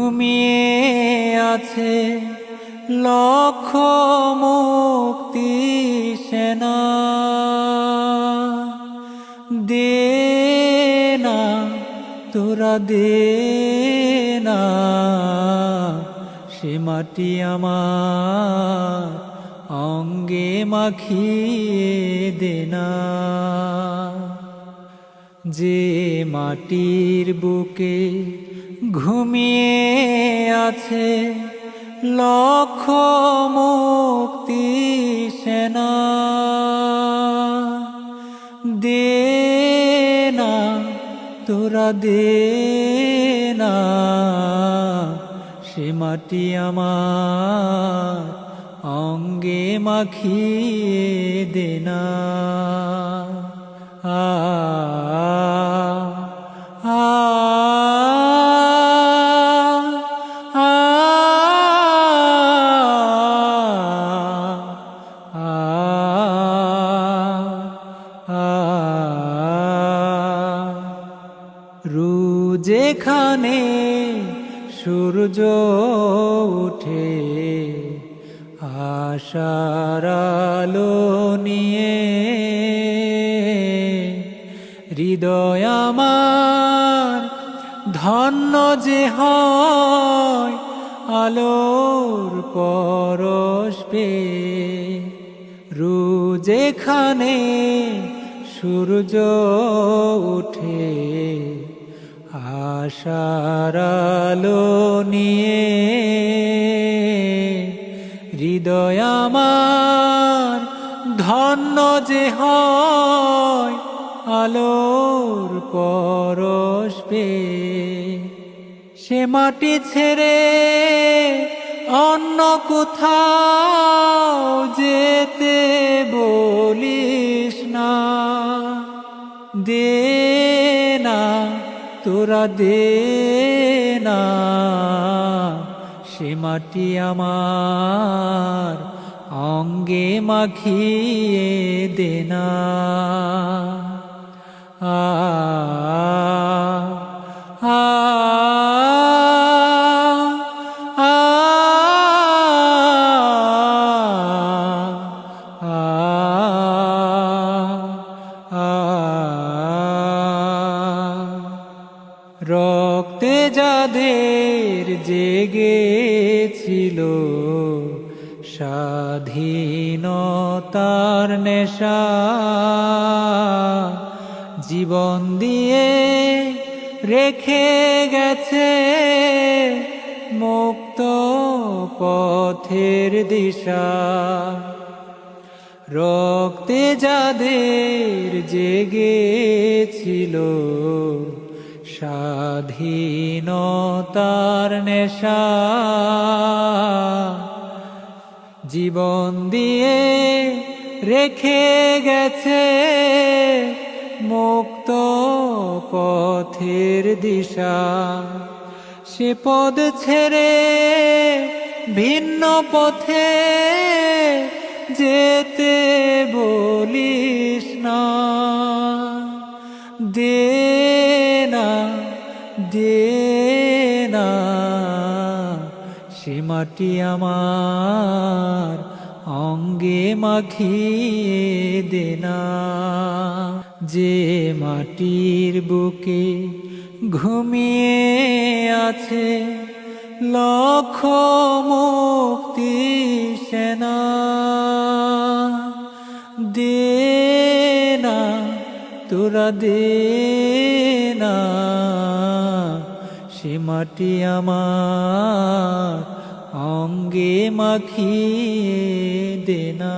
ঘুমিয়ে আছে লক্ষ মুক্তি সেনা। দে না তোরা দে না, সে মাটি আমার অঙ্গে মাখিয়ে দে না। যে মাটির বুকে ঘুমিয়ে আছে লক্ষ মুক্তি সেনা। দে না তোরা দে না, সে মাটি আমার অঙ্গে মাখিয়ে দে না। আ আ যেখানে সূর্য ওঠে আশার আলো নিয়ে, হৃদয় আমার ধন্য যে হয় আলোর পরশ পেয়ে। যেখানে সূর্য ওঠে আশার আলো নিয়ে, হৃদয় আমার ধন্য যে হয় আলোর পরশ পেয়ে। সে মাটি ছেড়ে অন্য কোথাও যেতে বলিস না। দে না তোরা দে না, সে মাটি আমার অঙ্গে মাখিয়ে দে না। আ আ রক্তে যাদের জেগেছিল স্বাধীনতার নেশা, জীবন দিয়ে রেখে গেছে মুক্ত পথের দিশা। রক্তে যাদের জেগেছিল স্বাধীনতার নেশা, জীবন দিয়ে রেখে গেছে মুক্ত পথের দিশা। সে পদ ছেড়ে ভিন্ন পথে যেতে বলিস না। দে না দে না, সে মাটি আমার অঙ্গে মাখিয়ে দে না। যে মাটির বুকে ঘুমিয়ে আছে লক্ষ মুক্তি সেনা। দে না তোরা দে না, সে মাটি আমার অঙ্গে মাখিয়ে দে না।